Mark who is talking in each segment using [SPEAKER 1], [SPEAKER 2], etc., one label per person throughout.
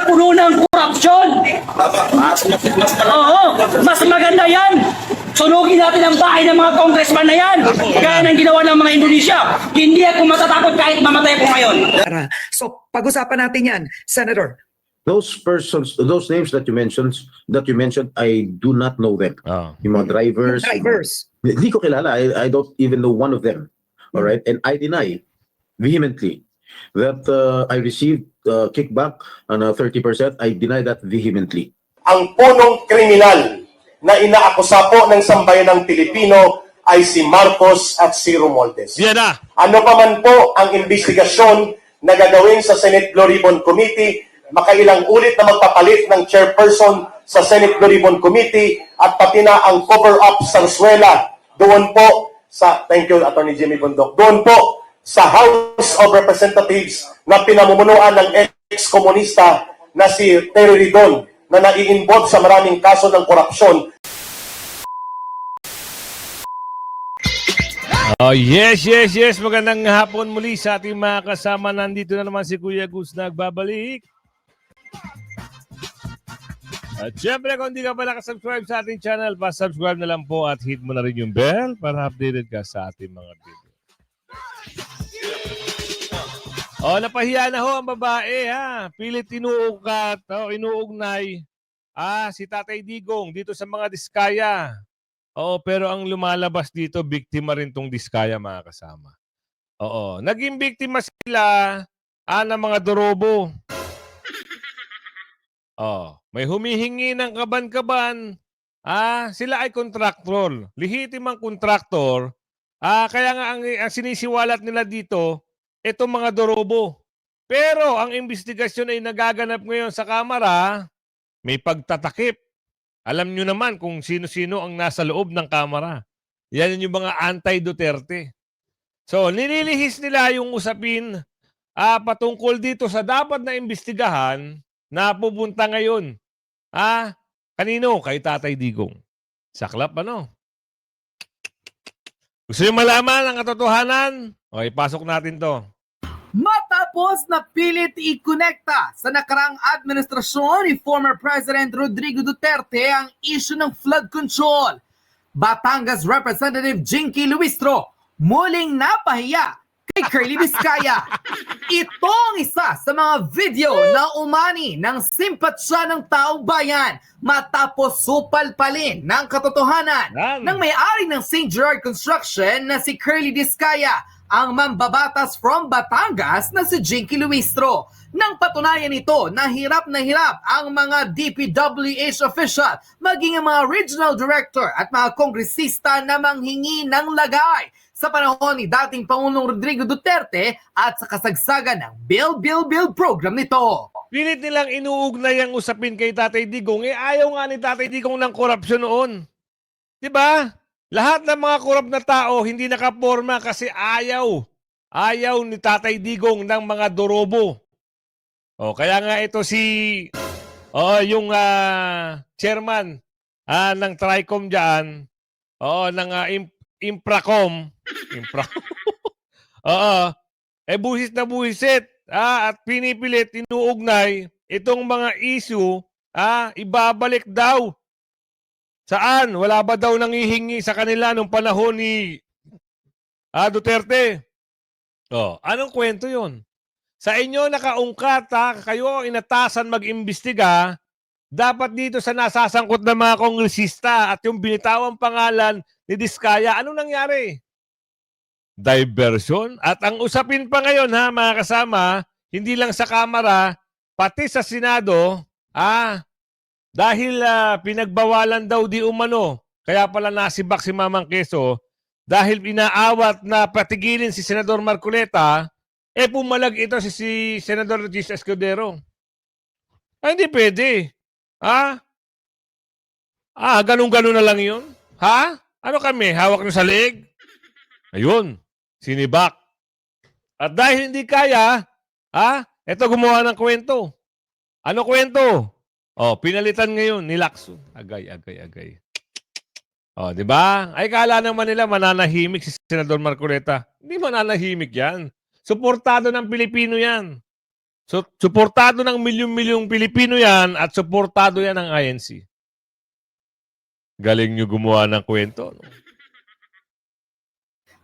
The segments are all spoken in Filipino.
[SPEAKER 1] puno ng korupsyon. Oo, mas maganda yan. Sunugin natin ang bahay ng mga congressman na yan. Gaya ng ginawa ng mga Indonesia. Hindi ako matatakot kahit mamatay ako ngayon.
[SPEAKER 2] So, pag-usapan natin yan, Senator.
[SPEAKER 3] Those persons, those names that you mentioned, I do not know them. Yung mga drivers. Hindi ko kilala. I don't even know one of them. All right, and I deny vehemently that I received kickback on 30%. I deny that vehemently.
[SPEAKER 4] Ang punong kriminal na inaakusa po ng sambayan ng Pilipino ay si Marcos at si Romualdez.
[SPEAKER 5] Yan na.
[SPEAKER 4] Ano pa man po ang investigasyon na gagawin sa Senate Blue Ribbon Committee, makailang ulit na magpapalit ng chairperson sa Senate Blue Ribbon Committee at pati na ang cover-up Sarsuela doon po sa, thank you Attorney Jimmy Bundok, doon po sa House of Representatives na pinamumunuan ng ex-komunista na si Terry Ridon na nai-involve sa maraming kaso ng korupsyon.
[SPEAKER 5] Oh, yes. Magandang hapon muli sa ating mga kasama. Nandito na naman si Kuya Gus nagbabalik. At syempre, kung hindi ka pa nakasubscribe sa ating channel, pa-subscribe na lang po at hit mo na rin yung bell para updated ka sa ating mga video. Oh, napahiya na ho ang babae, ha. Pilit inuugat, inuugnay. Si Tatay Digong dito sa mga diskaya. Oo, pero ang lumalabas dito, biktima rin tong diskaya, mga kasama. Oo, naging biktima sila ng mga dorobo. May humihingi ng kaban-kaban. Sila ay kontraktor. Lehitimang kontraktor. Kaya nga ang sinisiwalat nila dito, itong mga dorobo. Pero ang investigasyon ay nagaganap ngayon sa Kamara, may pagtatakip. Alam nyo naman kung sino-sino ang nasa loob ng Kamara. Yan yung mga anti-Duterte. So, nililihis nila yung usapin patungkol dito sa dapat na imbestigahan na pupunta ngayon. Kanino? Kay Tatay Digong. Saklap, ano? Gusto nyo malaman ang katotohanan? Okay, pasok natin to.
[SPEAKER 6] Matapos na pilit i-konekta sa nakarang administrasyon ni former President Rodrigo Duterte ang issue ng flood control, Batangas Representative Jinky Luistro muling napahiya kay Curly Vizcaya. Ito ang isa sa mga video na umani ng simpatsya ng taong bayan matapos supalpalin ng katotohanan ng may-ari ng St. Gerard Construction na si Curly Vizcaya, ang mambabatas from Batangas na si Jinky Luistro. Nang patunayan nito na hirap ang mga DPWH official, maging ang mga regional director at mga kongresista na manghingi ng lagay sa panahon ni dating Pangulong Rodrigo Duterte at sa kasagsagan ng Bill program nito.
[SPEAKER 5] Pilit nilang inuugnay ang usapin kay Tatay Digong. Ayaw nga ni Tatay Digong ng korupsyon noon. Diba? Lahat ng mga korupt na tao hindi nakaporma kasi ayaw ni Tatay Digong ng mga dorobo. Kaya nga ito yung chairman ng Tricom diyan, ng Impracom. Buhisit na buhisit at pinipilit inuugnay itong mga issue, ibabalik daw. Saan? Wala ba daw nangihingi sa kanila nung panahon ni Duterte? Anong kwento yun? Sa inyo nakaungkat, kayo inatasan mag-imbestiga, dapat dito sa nasasangkot ng mga kongresista at yung binitawang pangalan ni Vizcaya, anong nangyari? Diversion? At ang usapin pa ngayon, mga kasama, hindi lang sa Kamara, pati sa Senado, dahil pinagbawalan daw di umano, kaya pala nasibak si Mamang Quezon, dahil inaawat na patigilin si Senador Marcoleta, pumalag ito si Senador Gis Escudero. Hindi pwede. Ganun-ganun na lang yun. Ano kami? Hawak nyo sa leeg? Ayun, sinibak. At dahil hindi kaya, ito gumawa ng kwento. Ano kwento? Pinalitan ngayon ni Lacson. Agay. Di ba? Ay, kala naman nila mananahimik si Senador Marcoleta. Hindi mananahimik yan. Suportado ng Pilipino yan. So, suportado ng milyong-milyong Pilipino yan at suportado yan ng INC. Galing nyo gumawa ng kwento. No?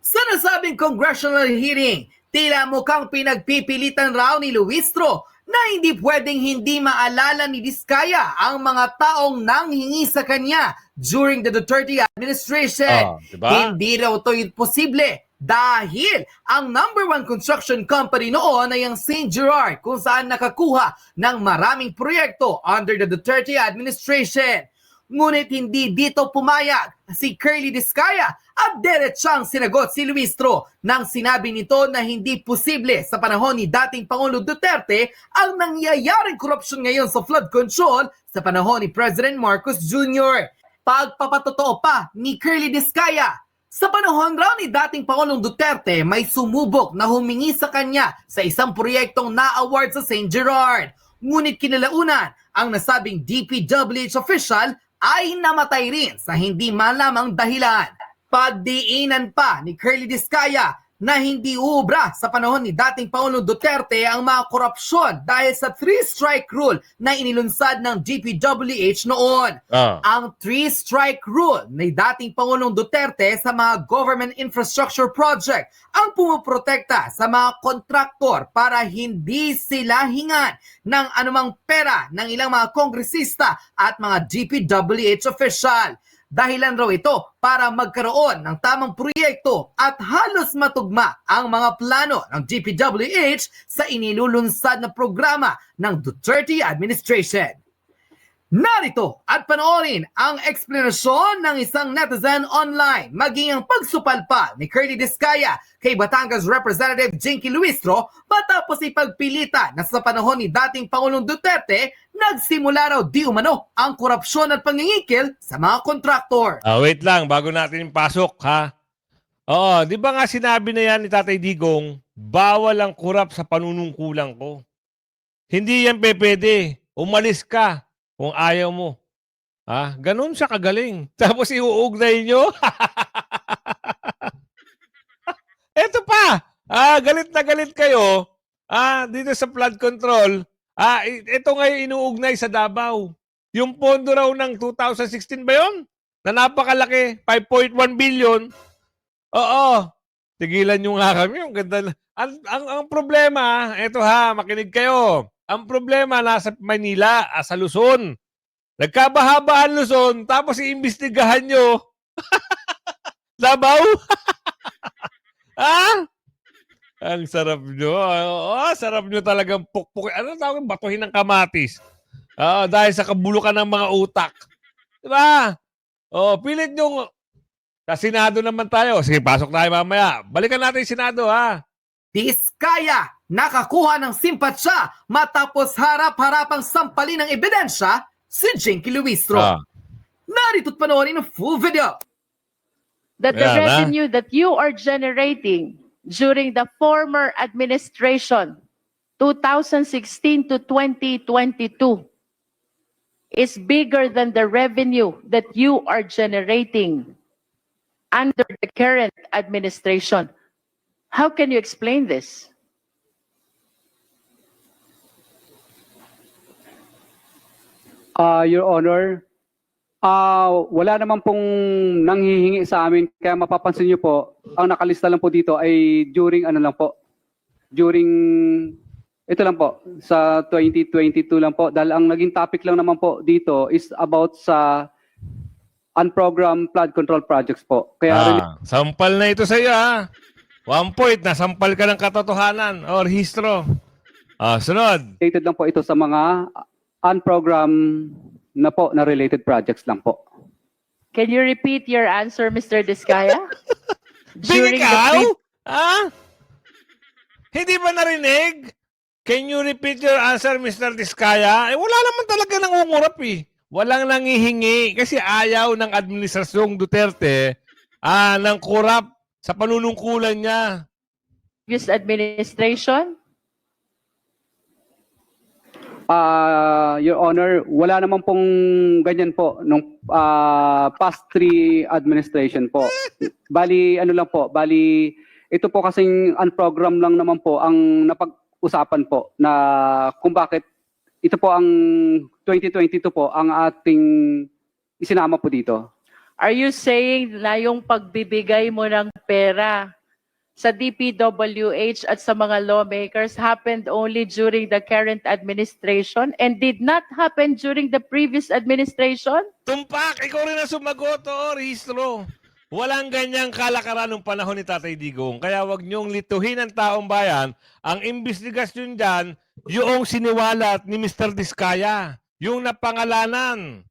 [SPEAKER 6] Sa nasabing congressional hearing, tila mukhang pinagpipilitan raw ni Luistro na hindi pwedeng hindi maalala ni Diskaya ang mga taong nanghingi sa kanya during the Duterte administration.
[SPEAKER 5] Diba?
[SPEAKER 6] Hindi raw ito posible dahil ang number one construction company noon ay ang St. Gerard kung saan nakakuha ng maraming proyekto under the Duterte administration. Ngunit hindi dito pumayag si Curly Diskaya at diretsang sinagot si Luistro nang sinabi nito na hindi posible sa panahon ni dating Pangulo Duterte ang nangyayaring korupsyon ngayon sa flood control sa panahon ni President Marcos Jr. Pagpapatotoo pa ni Curly Diskaya, sa panahon raw ni dating Pangulong Duterte, may sumubok na humingi sa kanya sa isang proyektong na-award sa St. Gerard. Ngunit kinalaunan, ang nasabing DPWH official ay namatay rin sa hindi malamang dahilan. Pagdiinan pa ni Curly Diskaya na hindi ubra sa panahon ni dating Pangulong Duterte ang mga korupsyon dahil sa 3-strike rule na inilunsad ng DPWH noon. Ang 3-strike rule ni dating Pangulong Duterte sa mga government infrastructure project ang pumoprotekta sa mga kontraktor para hindi sila hingan ng anumang pera ng ilang mga kongresista at mga DPWH official. Dahilan raw ito para magkaroon ng tamang proyekto at halos matugma ang mga plano ng DPWH sa inilulunsad na programa ng Duterte administration. Narito at panoorin ang eksplanasyon ng isang netizen online maging ang pagsupalpal ni Curly Diskaya kay Batangas Representative Jinky Luistro matapos ipagpilitan na sa panahon ni dating Pangulong Duterte nagsimula raw di umano ang korupsyon at pangingikil sa mga kontraktor.
[SPEAKER 5] Wait lang, bago natin pasok, ha? Oo, di ba nga sinabi na yan ni Tatay Digong, bawal ang kurap sa panunungkulan ko. Hindi yan pwede. Umalis ka kung ayaw mo. Ha? Ganun siya kagaling. Tapos iuugnay nyo. Eto pa. Galit na galit kayo. Dito sa flood control. Ito ngayon inuugnay sa Davao. Yung pondo raw ng 2016 ba yun? Na napakalaki. 5.1 billion. Oo. Tigilan nyo nga kami. Ang ganda. Ang problema, eto ha, makinig kayo. Ang problema nasa Manila, sa Luzon. Nagkabahabaan Luzon, tapos iimbestigahan nyo. Davao? Ang sarap nyo. Sarap nyo talagang pukpuk. Ano tawag? Batuhin ng kamatis. Dahil sa kabulukan ng mga utak. Diba? Pilit nyo. Sa Senado naman tayo. Sige, pasok tayo mamaya. Balikan natin yung Senado, ha?
[SPEAKER 6] Diskaya nakakuha ng simpatsya matapos harap-harapang sampalin ng ebidensya si Jinky Luistro. Narito't panoorin ang full video.
[SPEAKER 7] That the revenue that you are generating during the former administration, 2016 to 2022, is bigger than the revenue that you are generating under the current administration. How can you explain this?
[SPEAKER 8] Your Honor, wala naman pong nanghihingi sa amin. Kaya mapapansin niyo po, ang nakalista lang po dito ay during ito lang po, sa 2022 lang po. Dahil ang naging topic lang naman po dito is about sa unprogrammed flood control projects po. Kaya
[SPEAKER 5] sampal na ito sa iyo, ha? 1 point, nasampal ka ng katotohanan o rehistro. Sunod.
[SPEAKER 8] related lang po ito sa mga unprogrammed na po na related projects lang po.
[SPEAKER 7] Can you repeat your answer, Mr. Diskaya?
[SPEAKER 5] Ikaw? Hindi ba narinig? Can you repeat your answer, Mr. Diskaya? Wala naman talaga nangungurap eh. Walang nangihingi kasi ayaw ng administrasyong Duterte ng kurap sa panunungkulan niya.
[SPEAKER 7] Previous administration?
[SPEAKER 8] Your Honor, wala naman pong ganyan po nung past 3 administration po. Bali, ito po kasing unprogram lang naman po ang usapan po na kung bakit ito po ang 2022 po ang ating isinama po dito.
[SPEAKER 7] Are you saying na yung pagbibigay mo ng pera sa DPWH at sa mga lawmakers happened only during the current administration and did not happen during the previous administration?
[SPEAKER 5] Tumpak, ikaw rin ang sumagot, Rehistro. Walang ganyang kalakaran ng panahon ni Tatay Digong. Kaya wag niyong lituhin ang taong bayan. Ang investigasyon dyan, yung siniwalat ni Mr. Diskaya, yung napangalanan.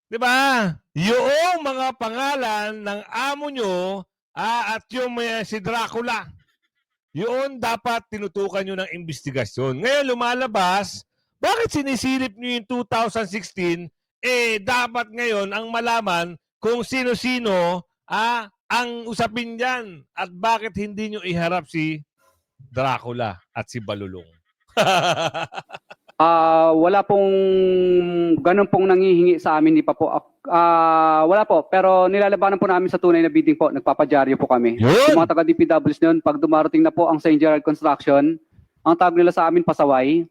[SPEAKER 5] Di ba? Yung mga pangalan ng amo nyo at yung si Dracula. Yun dapat tinutukan nyo ng investigasyon. Ngayon lumalabas, bakit sinisilip nyo yung 2016? Dapat ngayon ang malaman kung sino-sino ang usapin dyan at bakit hindi nyo iharap si Dracula at si Balulong.
[SPEAKER 8] Wala pong ganun pong nangihingi sa amin, di pa po. Wala po, pero nilalabanan po namin sa tunay na bidding po. Nagpapadyaryo po kami.
[SPEAKER 5] Yun!
[SPEAKER 8] Yung mga taga-DPWs noon, pag dumarating na po ang St. Gerard Construction, ang tawag nila sa amin, pasaway.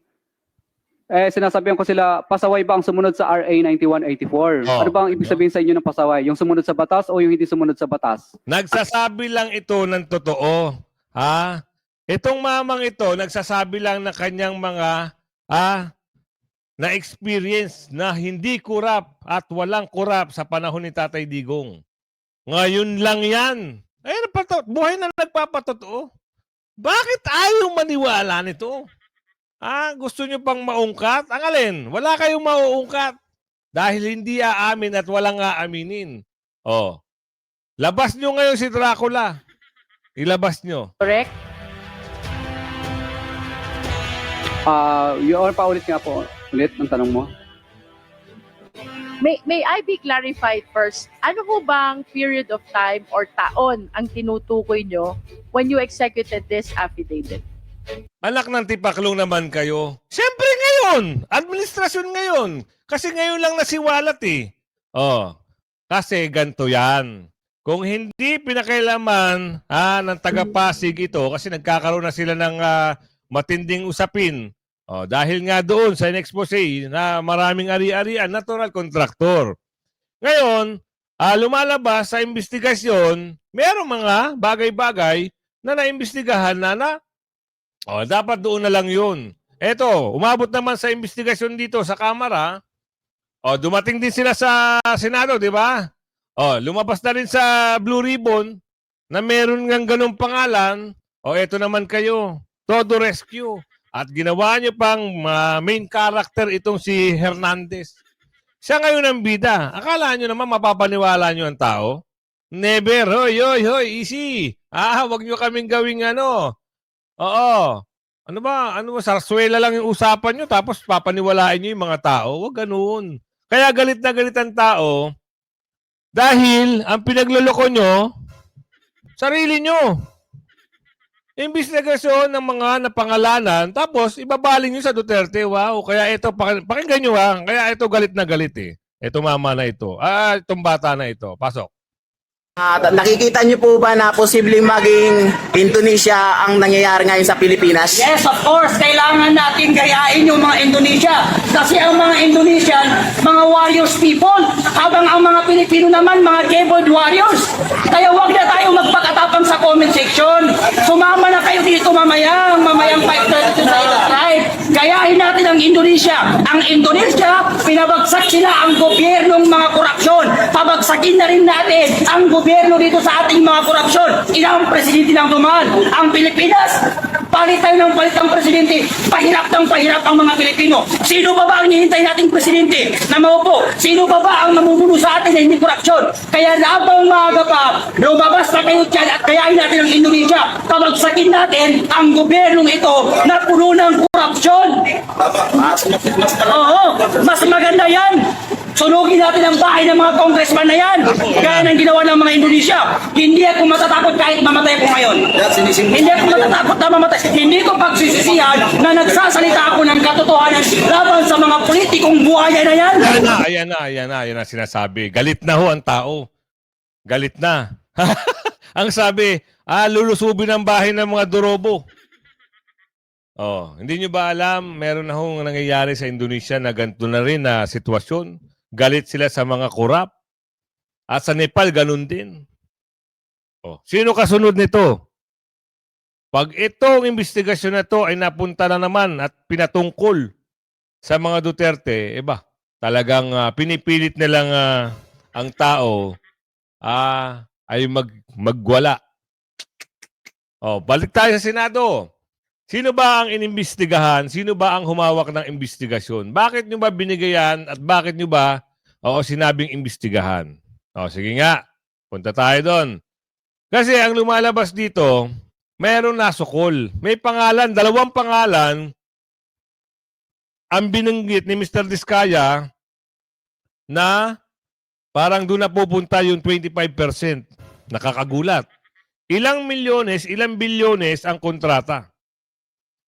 [SPEAKER 8] Sinasabihan ko sila, pasaway ba ang sumunod sa RA 9184? Ano ba ang ibig sabihin sa inyo ng pasaway? Yung sumunod sa batas o yung hindi sumunod sa batas?
[SPEAKER 5] Nagsasabi lang ito ng totoo. Itong mamang ito, nagsasabi lang ng kanyang mga na experience na hindi kurap at walang kurap sa panahon ni Tatay Digong. Ngayon lang yan. Buhay na nagpapatotoo. Bakit ayaw maniwala nito? Gusto nyo pang maungkat? Ang alin? Wala kayong mauungkat. Dahil hindi aamin at walang aaminin. Labas nyo ngayon si Dracula. Ilabas nyo.
[SPEAKER 7] Correct?
[SPEAKER 8] Yung paulit nga po, ulit ang tanong mo.
[SPEAKER 7] May I be clarified first? Ano ho bang period of time or taon ang tinutukoy nyo when you executed this affidavit?
[SPEAKER 5] Anak ng tipaklong naman kayo. Siyempre ngayon. Administrasyon ngayon. Kasi ngayon lang nasiwalat eh. Kasi ganito yan. Kung hindi pinakailaman ng taga-Pasig ito, kasi nagkakaroon na sila ng matinding usapin. Dahil nga doon sa in-expose na maraming ari-arian, natural contractor. Ngayon, lumalabas sa investigasyon, merong mga bagay-bagay na naimbestigahan na dapat doon na lang yun. Eto, umabot naman sa investigasyon dito sa Kamara. Dumating din sila sa Senado, di ba? Lumabas na rin sa Blue Ribbon na meron ng ganung pangalan. Eto naman kayo, Todo Rescue. At ginawa niyo pang main character itong si Hernandez. Siya ngayon ang bida. Akala niyo naman mapapaniwala niyo ang tao? Never. Hoy, easy. Wag niyo kaming gawing ano. Ano ba, sarsuela lang yung usapan nyo tapos papaniwalain nyo yung mga tao? Huwag ganun. Kaya galit na galit ang tao dahil ang pinagloloko nyo, sarili nyo. Investigasyon ng mga napangalanan tapos ibabaling nyo sa Duterte. Wow, kaya ito, pakinggan nyo kaya ito galit na galit eh. Ito mama na ito. Itong bata na ito. Pasok.
[SPEAKER 9] Nakikita niyo po ba na posibleng maging Indonesia ang nangyayari ngayon sa Pilipinas?
[SPEAKER 1] Yes, of course, kailangan natin gayahin yung mga Indonesia. Kasi ang mga Indonesian, mga warriors people, habang ang mga Pilipino naman, mga keyboard warriors. Kaya wag na tayo magpakatapang sa comment section. Sumama na kayo dito mamayang 5:30 to sa tribe. Gayahin natin ang Indonesia. Ang Indonesia, pinabagsak sila ang gobyernong mga korupsyon. Pabagsakin na rin natin ang gobyerno dito sa ating mga korupsyon. Ilang presidente lang dumaan. Ang Pilipinas, palit tayo ng palit ng presidente. Pahirap ng pahirap ang mga Pilipino. Sino ba ang hinihintay nating presidente na maupo? Sino ba ang mamumuno sa atin na hindi korupsyon? Kaya habang maaga pa, lumabas na kayo dyan at kayahin natin ang Indonesia. Pabagsakin natin ang gobyernong ito na puno ng korupsyon. Mas maganda yan. Sunugin natin ang bahay ng mga congressman na yan. Gaya ng ginawa ng mga Indonesia. Hindi ako matatakot kahit mamatay ako ngayon. Hindi ako matatakot na mamatay. Hindi ko pagsisisihan na nagsasalita ako ng katotohanan laban sa mga politikong buhaya na yan.
[SPEAKER 5] Ayan na sinasabi. Galit na ho ang tao. Galit na. Ang sabi, lulusubin ang bahay ng mga Dorobo. Oh, hindi nyo ba alam, meron na hong nangyayari sa Indonesia na ganito na rin na sitwasyon? Galit sila sa mga korap. At sa Nepal, ganun din. Oh, sino kasunod nito? Pag itong investigasyon na to ay napunta na naman at pinatungkol sa mga Duterte, talagang pinipilit nilang ang tao ay magwala. Oh, balik tayo sa Senado. Sino ba ang inimbestigahan? Sino ba ang humawak ng investigasyon? Bakit nyo ba binigayan at bakit nyo ba sinabing imbestigahan? Sige nga, punta tayo doon. Kasi ang lumalabas dito, mayroong nasukol. May pangalan, 2 pangalan ang binanggit ni Mr. Diskaya na parang doon na pupunta yung 25%. Nakakagulat. Ilang milyones, ilang bilyones ang kontrata.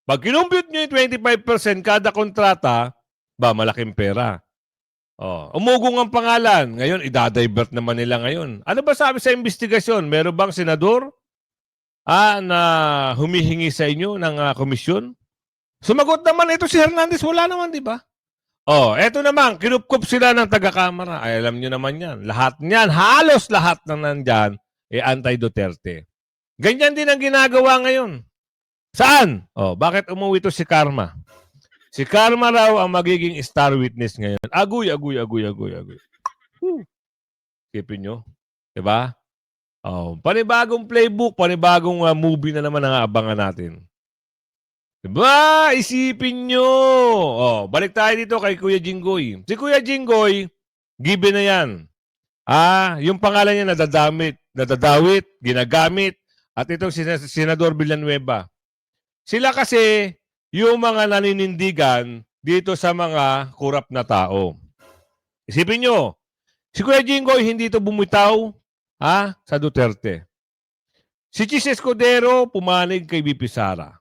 [SPEAKER 5] Pag kinumpute nyo yung 25% kada kontrata, malaking pera. Umugong ang pangalan. Ngayon, idadivert naman nila ngayon. Ano ba sabi sa investigasyon? Meron bang senador na humihingi sa inyo ng komisyon? Sumagot naman ito si Hernandez. Wala naman, di ba? Eto naman, kinupkup sila ng taga-kamara. Ay, alam nyo naman yan. Lahat niyan, halos lahat na nandyan, anti-Duterte. Ganyan din ang ginagawa ngayon. Saan? Bakit umuwi to si Karma? Si Karma raw ang magiging star witness ngayon. Agoy. Isipin nyo. Diba? Panibagong playbook, panibagong movie na naman ang abangan natin. Diba? Isipin nyo. Balik tayo dito kay Kuya Jinggoy. Si Kuya Jinggoy, given na yan. Yung pangalan niya nadadawit, ginagamit, at itong Senador Villanueva. Sila kasi yung mga naninindigan dito sa mga kurap na tao. Isipin nyo, si Kuya Jinggoy hindi ito bumitaw sa Duterte. Si Chis Escudero pumanig kay VP Sara.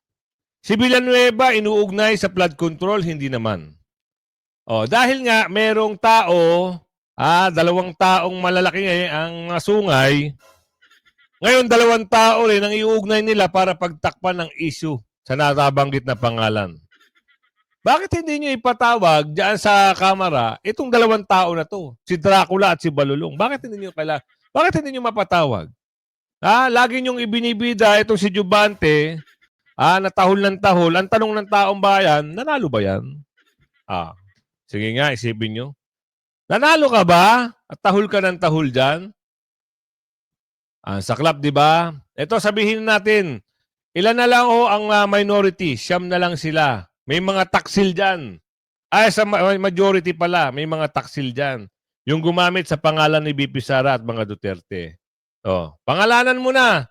[SPEAKER 5] Si Villanueva inuugnay sa flood control, hindi naman. Dahil nga merong tao, 2 taong malalaki ang sungay, ngayon 2 tao rin ang iuugnay nila para pagtakpan ng issue sa natabanggit na pangalan. Bakit hindi nyo ipatawag dyan sa kamera itong 2 tao na to? Si Dracula at si Balulong. Bakit hindi nyo mapatawag? Lagi nyong ibinibida itong si Jubante, na tahol ng tahol. Ang tanong ng taong bayan, nanalo ba yan? Sige nga, isipin nyo. Nanalo ka ba? At tahol ka ng tahol dyan? Saklap, di ba? Ito, sabihin natin, ilan na lang ang minority? 9 na lang sila. May mga taksil dyan. Sa majority pala, may mga taksil dyan. Yung gumamit sa pangalan ni VP Sara at mga Duterte. Pangalanan mo na.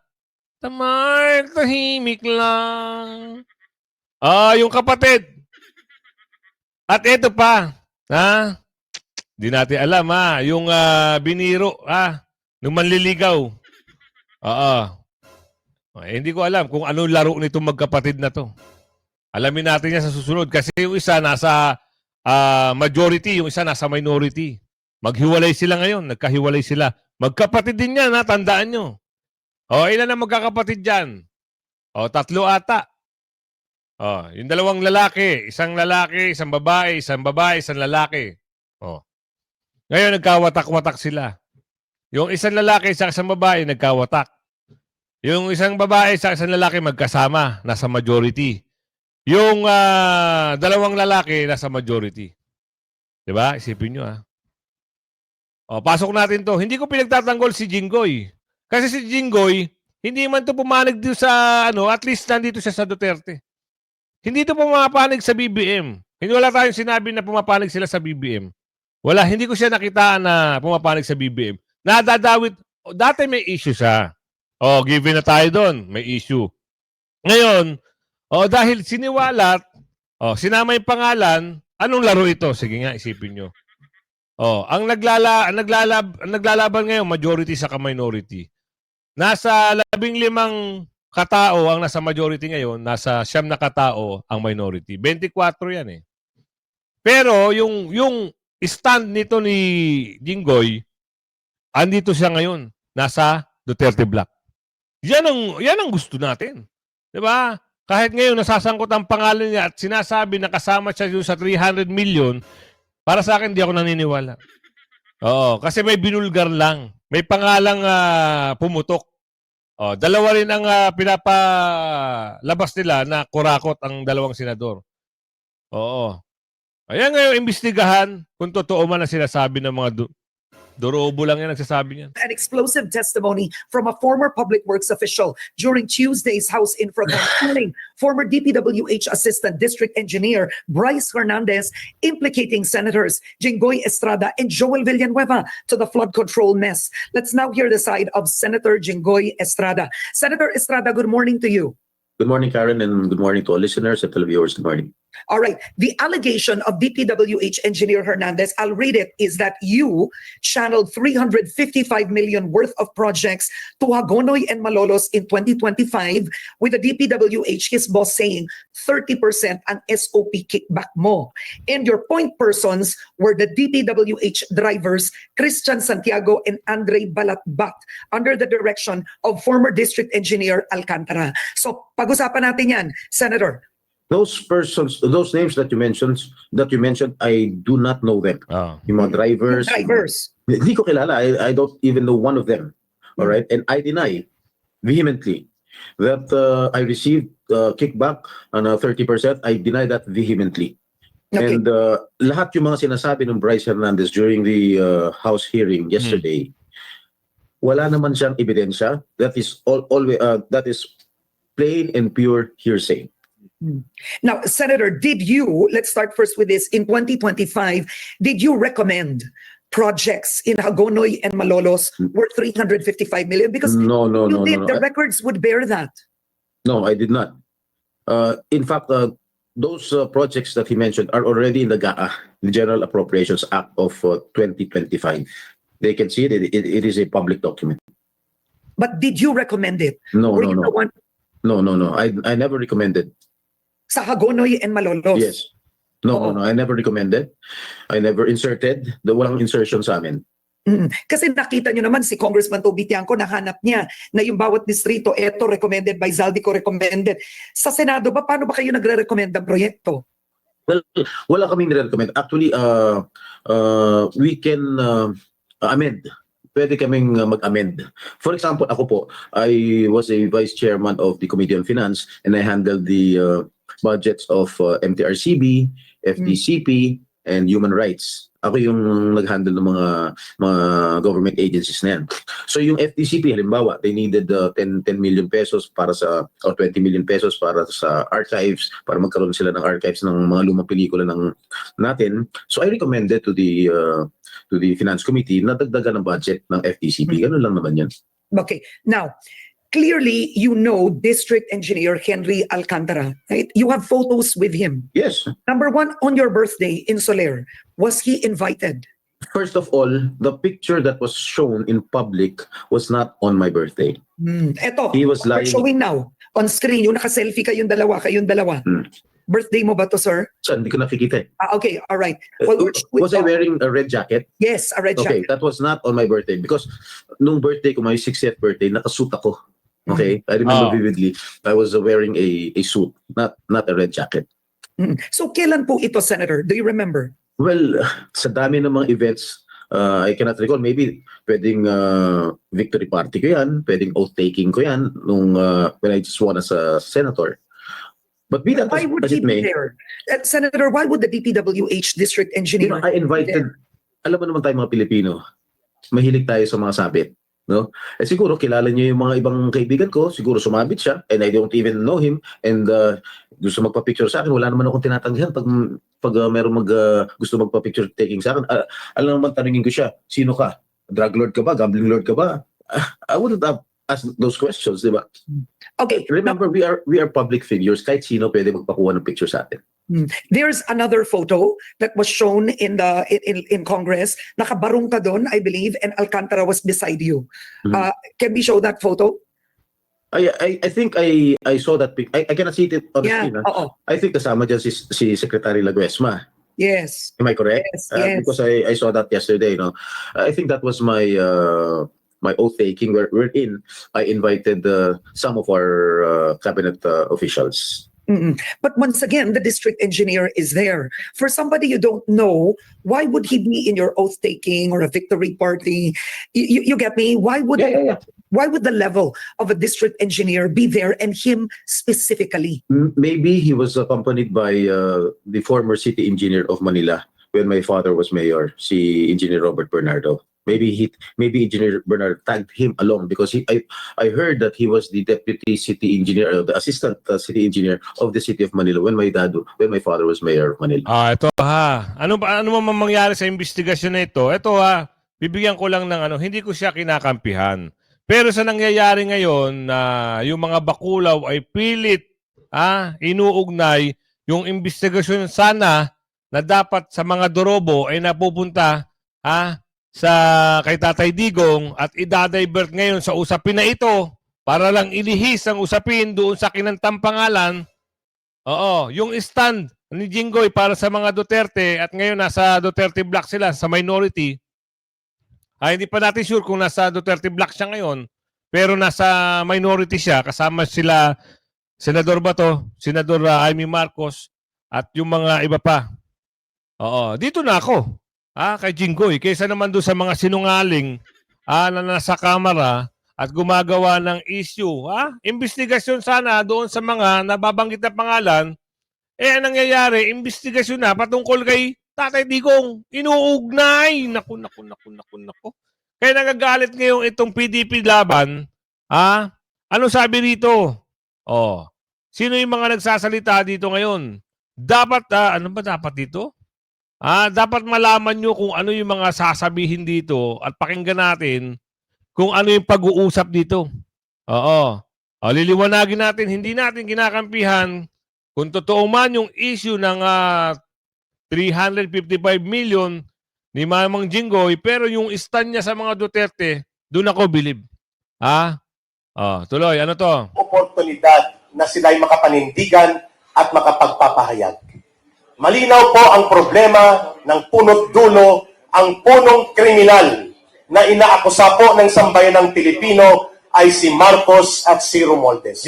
[SPEAKER 5] Tamay, tahimik lang. Yung kapatid. At ito pa. Di natin alam yung biniro. Nung manliligaw. Hindi ko alam kung anong laro nitong magkapatid na to. Alamin natin yan sa susunod. Kasi yung isa nasa majority, yung isa nasa minority. Maghiwalay sila ngayon. Nagkahiwalay sila. Magkapatid din yan, tandaan nyo. Ilan ang magkakapatid dyan? 3 ata. Yung 2 lalaki. Isang lalaki, isang babae, isang lalaki. Ngayon, nagkawatak-watak sila. Yung isang lalaki, isang babae, nagkawatak. Yung isang babae, isang lalaki, magkasama. Nasa majority. Yung 2 lalaki, nasa majority. Diba? Isipin nyo, pasok natin to. Hindi ko pinagtatanggol si Jinggoy. Kasi si Jinggoy, hindi man to pumanig dito sa, at least nandito siya sa Duterte. Hindi to pumapanig sa BBM. Hindi wala tayong sinabi na pumapanig sila sa BBM. Wala, hindi ko siya nakitaan na pumapanig sa BBM. Nadadawit, dati may issue siya. Given na tayo doon, may issue. Ngayon, dahil siniwalat, sinama yung pangalan, anong laro ito? Sige nga, isipin nyo. Ang naglalaban ngayon, majority sa minority. Nasa 15 katao ang nasa majority ngayon, nasa 9 na katao ang minority. 24 yan eh. Pero yung stand nito ni Jinggoy, andito siya ngayon, nasa Duterte Block. Yan ang gusto natin. 'Di ba? kahit ngayon nasasangkot ang pangalan niya at sinasabi na kasama siya yung sa 300 million, para sa akin, di ako naniniwala. Oo, kasi may binulgar lang. May pangalang pumutok. Oh, dalawa rin ang pinapalabas nila na kurakot ang dalawang senador. Oo. Ayan ngayon, imbestigahan kung totoo man ang sinasabi ng mga Dorobo lang yan nagsasabi niyan.
[SPEAKER 2] An explosive testimony from a former public works official during Tuesday's House Infragram hearing. Former DPWH Assistant District Engineer Bryce Hernandez implicating Senators Jinggoy Estrada and Joel Villanueva to the flood control mess. Let's now hear the side of Senator Jinggoy Estrada. Senator Estrada, good morning to you.
[SPEAKER 3] Good morning, Karen, and good morning to all listeners and televiewers. Good morning.
[SPEAKER 2] All right. The allegation of DPWH engineer Hernandez, I'll read it, is that you channeled 355 million worth of projects to Hagonoy and Malolos in 2025 with the DPWH, his boss saying 30% ang SOP kickback mo. And your point persons were the DPWH drivers Christian Santiago and Andre Balatbat under the direction of former district engineer Alcantara. So pag-usapan natin yan, Senator.
[SPEAKER 3] Those persons, those names that you mentioned, I do not know them. Yung mga drivers. Hindi ko kilala. I don't even know one of them. All right, and I deny vehemently that I received kickback on 30%. I deny that vehemently.
[SPEAKER 2] Okay.
[SPEAKER 3] And lahat yung mga sinasabi ng Bryce Hernandez during the House hearing yesterday, wala naman siyang ebidensya. That is that is plain and pure hearsay.
[SPEAKER 2] Now, Senator, did you, let's start first with this, in 2025, did you recommend projects in Hagonoy and Malolos worth 355 million? Because
[SPEAKER 3] No.
[SPEAKER 2] the records would bear that.
[SPEAKER 3] No, I did not. In fact, those projects that he mentioned are already in the GAA, the General Appropriations Act of 2025. They can see it. It is a public document.
[SPEAKER 2] But did you recommend it?
[SPEAKER 3] No.
[SPEAKER 2] Were you the one
[SPEAKER 3] No. I never recommended.
[SPEAKER 2] sa Hagonoy and Malolos?
[SPEAKER 3] Yes. No. I never recommended. I never inserted. Walang insertion sa amin.
[SPEAKER 2] Kasi nakita nyo naman si Congressman Toby Tiangco, nahanap niya na yung bawat distrito, eto recommended by Zaldico, recommended. Sa Senado ba, paano ba kayo nagre-recommend ng proyekto?
[SPEAKER 3] Well, wala kaming nire-recommend. Actually, we can amend. Pwede kaming mag-amend. For example, ako po, I was a vice chairman of the Committee on Finance and I handled the budgets of MTRCB, FDCP, and Human Rights. Ako yung nag-handle ng mga government agencies na yan. So yung FDCP, halimbawa, they needed 10 million pesos para sa, or 20 million pesos para sa archives, para magkaroon sila ng archives ng mga lumang pelikula natin. So I recommended to the Finance Committee na dagdagan ng budget ng FDCP. Ganun lang naman yan.
[SPEAKER 2] Okay. Now, clearly, you know District Engineer Henry Alcantara, right? You have photos with him.
[SPEAKER 3] Yes.
[SPEAKER 2] Number one, on your birthday in Soler, was he invited?
[SPEAKER 3] First of all, the picture that was shown in public was not on my birthday.
[SPEAKER 2] Eto,
[SPEAKER 3] He was
[SPEAKER 2] we're
[SPEAKER 3] lying.
[SPEAKER 2] showing now on screen, yung naka-selfie kayong dalawa. Birthday mo ba to, sir?
[SPEAKER 3] So, hindi ko nakikita eh.
[SPEAKER 2] Okay, all right. Well,
[SPEAKER 3] Was I wearing a red jacket?
[SPEAKER 2] Yes, a red
[SPEAKER 3] Okay,
[SPEAKER 2] jacket.
[SPEAKER 3] that was not on my birthday because nung birthday ko, my 60th birthday, nakasuit ako. Okay, I remember vividly. I was wearing a suit, not a red jacket.
[SPEAKER 2] So, kailan po ito, Senator? Do you remember?
[SPEAKER 3] Well, sa dami ng mga events, I cannot recall. Maybe pwedeng victory party ko yan, pwedeng oath-taking ko yan nung when I just won as a senator. But be that
[SPEAKER 2] Why would
[SPEAKER 3] as
[SPEAKER 2] he
[SPEAKER 3] it
[SPEAKER 2] be
[SPEAKER 3] may,
[SPEAKER 2] there? Senator, why would the DPWH District Engineer
[SPEAKER 3] I invited, alam mo naman tayo mga Pilipino, mahilig tayo sa mga sabit. No? Eh siguro kilala niyo yung mga ibang kaibigan ko, siguro sumabit siya and I don't even know him and gusto magpa-picture sa akin, wala naman akong tinatanggihan pag meron gusto magpa-picture taking sa akin. Alam naman tanungin ko siya, sino ka? Drug lord ka ba? Gambling lord ka ba? I wouldn't have asked those questions, di ba?
[SPEAKER 2] Okay.
[SPEAKER 3] Remember, we are public figures. Kahit sino pwede magpakuha ng picture sa atin.
[SPEAKER 2] There's another photo that was shown in Congress. Nakabarong ka doon, I believe, and Alcantara was beside you. Can we show that photo?
[SPEAKER 3] I think I saw that pic. I cannot see it on the
[SPEAKER 2] Yeah,
[SPEAKER 3] screen.
[SPEAKER 2] oo.
[SPEAKER 3] I think kasama dyan si Secretary Laguesma.
[SPEAKER 2] Yes.
[SPEAKER 3] Am I correct?
[SPEAKER 2] Yes.
[SPEAKER 3] Because I saw that yesterday. No, I think that was my my oath taking, wherein I invited some of our cabinet officials.
[SPEAKER 2] But once again, the district engineer is there. For somebody you don't know, why would he be in your oath taking or a victory party? You get me? Why would why would the level of a district engineer be there, and him specifically?
[SPEAKER 3] Maybe he was accompanied by the former city engineer of Manila when my father was mayor, si Engineer Robert Bernardo. Maybe Engineer Bernardo tagged him along because I heard that he was the deputy city engineer, the assistant city engineer of the city of Manila when my father was mayor of Manila.
[SPEAKER 5] Ito ha. Ano man mangyari sa investigasyon na ito? Ito ha, bibigyan ko lang ng hindi ko siya kinakampihan. Pero sa nangyayari ngayon na yung mga bakulaw ay pilit inuugnay yung investigasyon sana na dapat sa mga dorobo ay napupunta sa kay Tatay Digong at idadivert ngayon sa usapin na ito para lang ilihis ang usapin doon sa kinantang pangalan. Oo, yung stand ni Jinggoy para sa mga Duterte at ngayon nasa Duterte block sila sa minority. Hindi pa natin sure kung nasa Duterte block siya ngayon, pero nasa minority siya kasama sila Senador Bato, Senador Amy Marcos at yung mga iba pa. Oo, dito na ako. Kay Jinggoy, kaysa naman doon sa mga sinungaling na nasa kamera at gumagawa ng issue. Investigasyon sana doon sa mga nababanggit na pangalan. Ang nangyayari, investigasyon na patungkol kay Tatay Digong. Inuugnay. Naku. Kaya nagagalit ngayon itong PDP laban. Ano sabi rito? Sino yung mga nagsasalita dito ngayon? Dapat, ano ba dapat dito? Dapat malaman nyo kung ano yung mga sasabihin dito at pakinggan natin kung ano yung pag-uusap dito. Liliwanagin natin, hindi natin kinakampihan kung totoo man yung issue ng 355 million ni Mamang Jinggoy, pero yung stand niya sa mga Duterte, doon ako bilib. Tuloy, ano to?
[SPEAKER 4] Oportunidad na sila'y makapanindigan at makapagpapahayag. Malinaw po ang problema ng punot dulo, ang punong kriminal na inaakusa po ng sambayan ng Pilipino ay si Marcos at si Romualdez.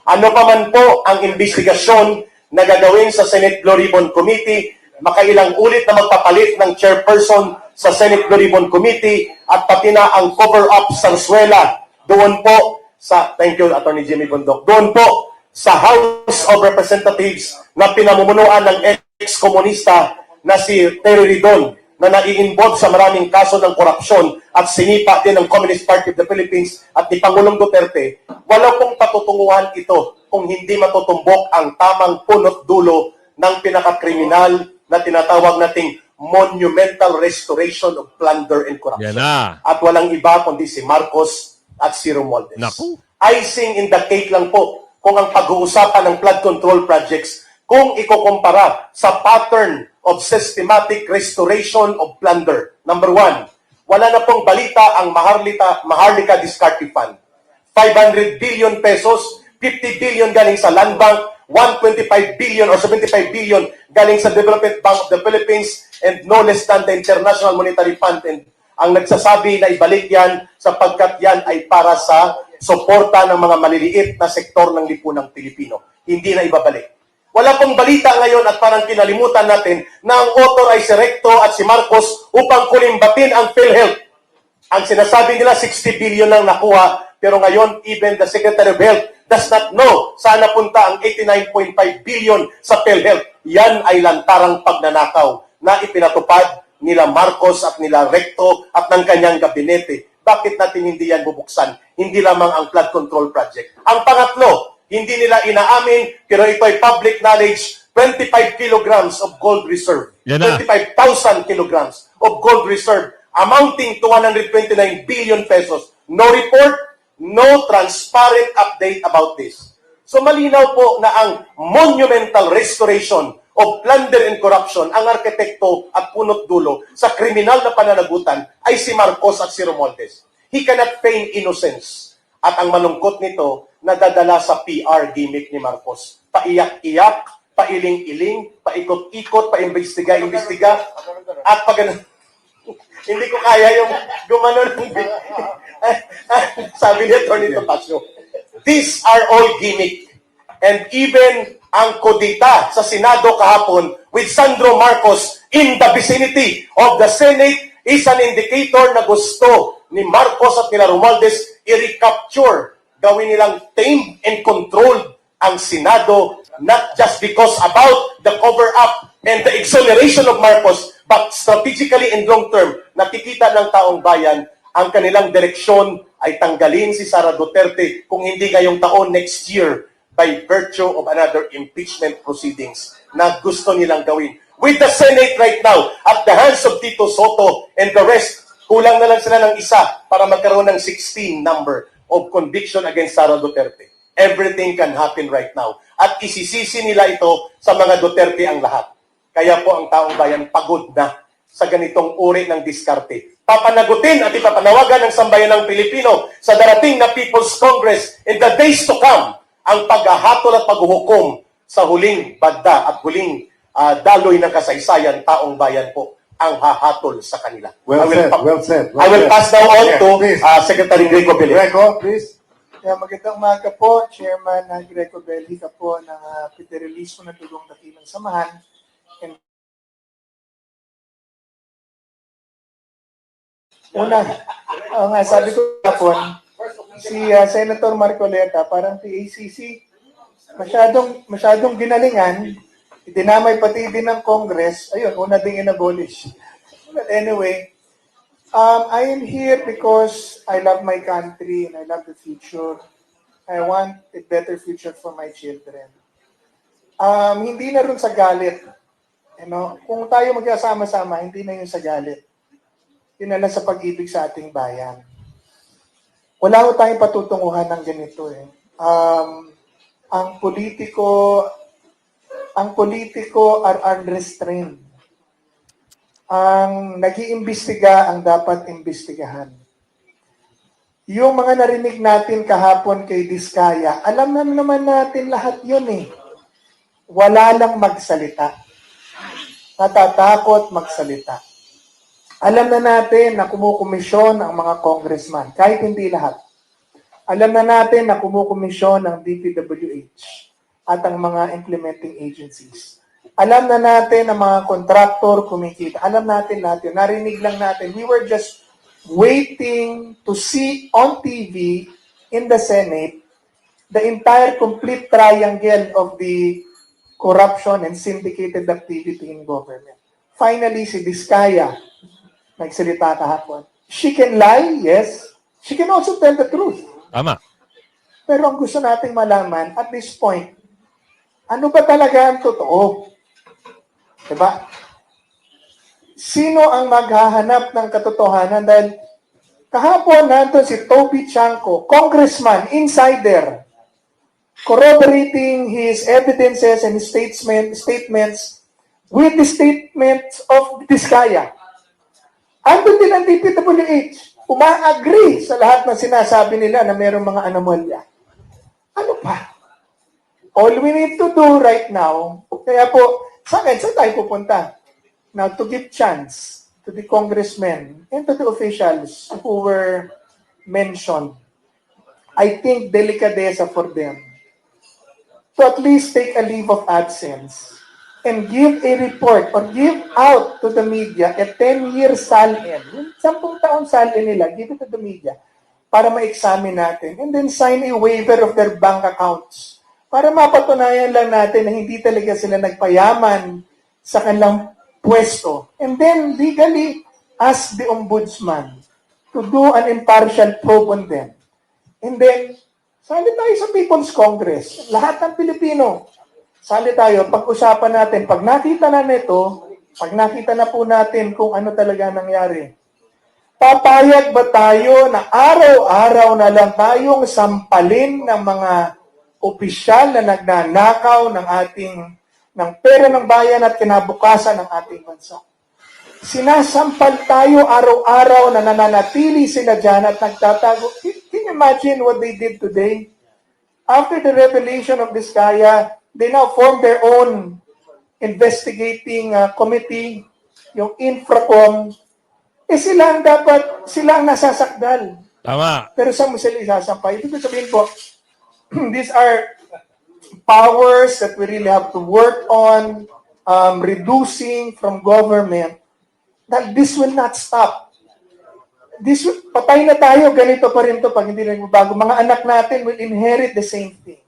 [SPEAKER 4] Ano pa man po ang investigasyon na gagawin sa Senate Blue Ribbon Committee, makailang ulit na magpapalit ng chairperson sa Senate Blue Ribbon Committee at pati na ang cover-up Sarsuela doon po sa, thank you Attorney Jimmy Bundok, doon po sa House of Representatives na pinamumunuan ng ex-komunista na si Terry Ridon na nai-involve sa maraming kaso ng korupsyon at sinipa din ng Communist Party of the Philippines at ni Pangulong Duterte, wala pong patutunguhan ito kung hindi matutumbok ang tamang punot dulo ng pinakakriminal na tinatawag nating monumental restoration of plunder and corruption. At walang iba kundi si Marcos at si Romualdez. Icing in the cake lang po kung ang pag-uusapan ng flood control projects kung ikukumpara sa pattern of systematic restoration of plunder. Number one, wala na pong balita ang Maharlika Discarded Fund. 500 billion pesos, 50 billion galing sa Land Bank, 125 billion or 75 billion galing sa Development Bank of the Philippines, and no less than the International Monetary Fund. And ang nagsasabi na ibalik yan sapagkat yan ay para sa suporta ng mga maliliit na sektor ng lipunang Pilipino. Hindi na ibabalik. Wala pong balita ngayon at parang kinalimutan natin na ang author ay si Recto at si Marcos upang kulimbatin ang PhilHealth. Ang sinasabi nila 60 billion lang nakuha, pero ngayon even the Secretary of Health does not know saan napunta ang 89.5 billion sa PhilHealth. Yan ay lantarang pagnanakaw na ipinatupad nila Marcos at nila Recto at ng kanyang gabinete. Bakit natin hindi yan bubuksan? Hindi lamang ang flood control project. Ang pangatlo, hindi nila inaamin, pero ito ay public knowledge, 25 kilograms of gold reserve. 25,000 kilograms of gold reserve amounting to 129 billion pesos. No report, no transparent update about this. So malinaw po na ang monumental restoration of plunder and corruption, ang arkitekto at punot dulo sa kriminal na pananagutan ay si Marcos at si Romualdez. He cannot feign innocence. At ang malungkot nito, nadadala sa PR gimmick ni Marcos. Paiyak-iyak, pailing-iling, paikot-ikot, paimbestiga-imbestiga, at pag Hindi ko kaya yung gumanon. Sabi ni Atty. Topacio. These are all gimmick. And even ang kodita sa Senado kahapon with Sandro Marcos in the vicinity of the Senate is an indicator na gusto ni Marcos at nila Romualdez i-recapture, gawin nilang tamed and controlled ang Senado, not just because about the cover-up and the exoneration of Marcos, but strategically and long-term, nakikita ng taong bayan ang kanilang direksyon ay tanggalin si Sara Duterte kung hindi ngayong taon, next year, by virtue of another impeachment proceedings na gusto nilang gawin. With the Senate right now, at the hands of Tito Soto and the rest, kulang na lang sila ng isa para magkaroon ng 16 number of conviction against Sara Duterte. Everything can happen right now. At isisisi nila ito sa mga Duterte ang lahat. Kaya po ang taong bayan pagod na sa ganitong uri ng diskarte. Papanagutin at ipapanawagan ng sambayanang Pilipino sa darating na People's Congress in the days to come ang paghahatol at paghuhukom sa huling bagda at huling daloy ng kasaysayan, taong bayan po ang hahatol sa kanila.
[SPEAKER 10] Well said.
[SPEAKER 4] I will pass now on to Secretary Greco Belli.
[SPEAKER 10] Greco, please. Magandang umaga po, Chairman Greco Belli ka po ng Federalismo ng Dugong Dakilang Samahan. And una, sabi ko kapon, si Senator Marcoleta, parang PACC, masyadong ginalingan, dinamay pati din ng Congress, ayun, una ding inabolish. But anyway, I am here because I love my country and I love the future. I want a better future for my children. Hindi na rin sa galit. Kung tayo magkasama-sama, hindi na yun sa galit. Yun na lang sa pag-ibig sa ating bayan. Wala ko tayong patutunguhan ng ganito eh. Ang politiko are unrestrained. Ang nag-iimbestiga ang dapat imbestigahan. Yung mga narinig natin kahapon kay Diskaya, alam naman natin lahat yun eh. Wala lang magsalita. Natatakot magsalita. Alam na natin na kumukomisyon ang mga congressman, kahit hindi lahat. Alam na natin na kumukomisyon ang DPWH at ang mga implementing agencies. Alam na natin na mga contractor kumikita. Alam natin lahat yun. Narinig lang natin. We were just waiting to see on TV in the Senate the entire complete triangle of the corruption and syndicated activity in government. Finally, si Diskaya nagsalita kahapon. She can lie, yes. She can also tell the truth.
[SPEAKER 5] Tama.
[SPEAKER 10] Pero ang gusto nating malaman at this point, ano ba talaga ang totoo? Diba? Sino ang maghahanap ng katotohanan? Dahil kahapon nandun si Toby Chanco, congressman, insider, corroborating his evidences and statements with the statements of Diskaya. Andun din ang DPWH, uma-agree sa lahat ng sinasabi nila na mayroong mga anomalya. Ano pa? All we need to do right now, kaya po, saan tayo pupunta? Now, to give chance to the congressmen and to the officials who were mentioned, I think delicadeza for them to at least take a leave of absence and give a report or give out to the media a 10-year salin. Yung 10 taon salin nila, give it to the media para ma-examine natin and then sign a waiver of their bank accounts para mapatunayan lang natin na hindi talaga sila nagpayaman sa kanilang pwesto. And then legally ask the ombudsman to do an impartial probe on them. And then, sali tayo sa People's Congress. Lahat ng Pilipino, sali tayo, pag-usapan natin, pag nakita na nito, pag nakita na po natin kung ano talaga nangyari, papayag ba tayo na araw-araw na lang tayong sampalin ng mga opisyal na nagnanakaw ng pera ng bayan at kinabukasan ng ating bansa? Sinasampal tayo araw-araw na nananatili sila dyan at nagtatago. Can you imagine what they did today? After the revelation of Diskaya, they now form their own investigating committee, yung Infracom, sila ang nasasakdal.
[SPEAKER 5] Tama.
[SPEAKER 10] Pero sa mo sila isasampay? Ibig sabihin po, these are powers that we really have to work on reducing from government. That this will not stop. Patay na tayo, ganito pa rin to pag hindi rin bago. Mga anak natin will inherit the same thing.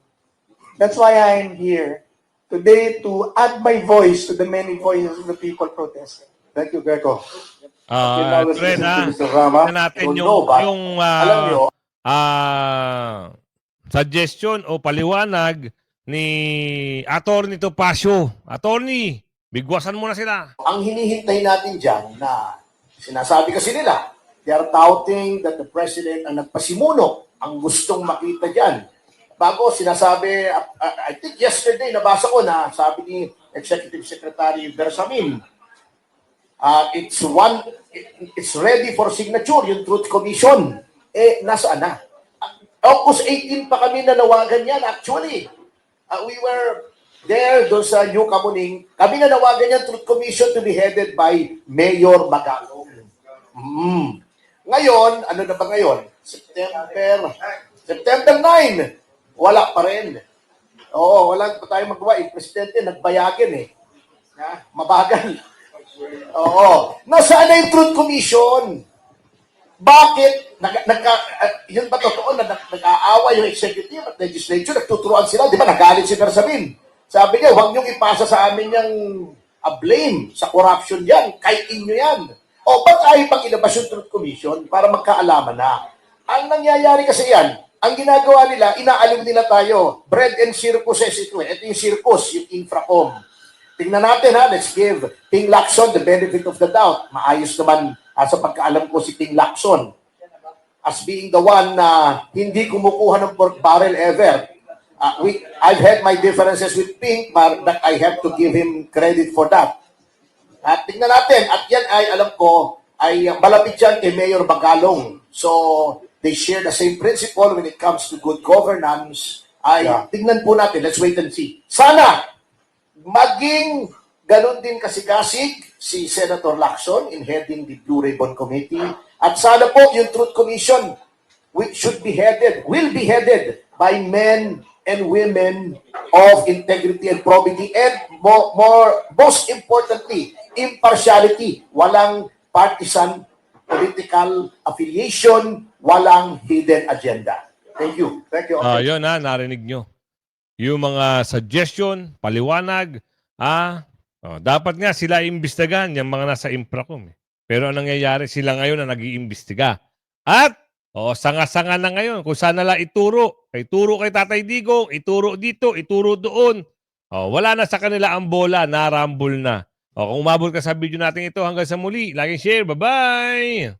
[SPEAKER 10] That's why I am here today to add my voice to the many voices of the people protesting.
[SPEAKER 4] Thank you, Greco.
[SPEAKER 5] Fred, tingnan natin yung suggestion o paliwanag ni Attorney Topacio. Attorney, bigwasan mo na sila.
[SPEAKER 11] Ang hinihintay natin dyan na sinasabi kasi nila, they are touting that the President ang nagpasimuno, ang gustong makita dyan. Bago sinasabi, I think yesterday nabasa ko na sabi ni Executive Secretary Bersamin, it's ready for signature, yung Truth Commission. Nasaan na? August 18 pa kami nanawagan yan actually. We were there doon sa New Kamuning. Kami nanawagan yan Truth Commission to be headed by Mayor Magalong. Ngayon, ano na ba ngayon? September 9. Wala pa rin. Oo, wala pa tayo magawa. Yung presidente nagbayagin eh. Mabagal. Oo. Nasaan na yung Truth Commission? Bakit? Yun ba totoo na nag-aawa yung executive at legislature? Nagtuturuan sila. Di ba nagalit si Bersamin? Sabi niya, huwag niyong ipasa sa amin yung blame sa corruption yan. Kay inyo yan. O, ba't ayaw pang ilabas yung Truth Commission para magkaalaman na? Ang nangyayari kasi yan, ang ginagawa nila, inaalim nila tayo. Bread and circuses ito. Ito yung circus, yung infracom. Tingnan natin ha, let's give Ting Lacson the benefit of the doubt. Maayos naman sa pagkaalam ko si Ting Lacson as being the one na hindi kumukuha ng pork barrel ever. I've had my differences with Pink, but I have to give him credit for that. At tingnan natin, at yan ay alam ko, ay malapit yan kay Mayor Magalong. So, they share the same principle when it comes to good governance. Tingnan po natin, let's wait and see. Sana, maging ganun din kasigasig si Senator Lacson in heading the Blue Ribbon Committee. At sana po yung Truth Commission will be headed by men and women of integrity and probity and most importantly, impartiality. Walang partisan political affiliation, walang hidden agenda. Thank you. Thank you.
[SPEAKER 5] Yun narinig nyo. Yung mga suggestion, paliwanag, dapat nga sila imbestigahan yung mga nasa Impracom. Pero ang nangyayari, sila ngayon na nag-iimbestiga. At, sanga-sanga na ngayon kung saan nila ituro. Ituro kay Tatay Digong, ituro dito, ituro doon. Wala na sa kanila ang bola, narambol na. Kung umabot ka sa video natin ito, hanggang sa muli, like and share. Bye-bye!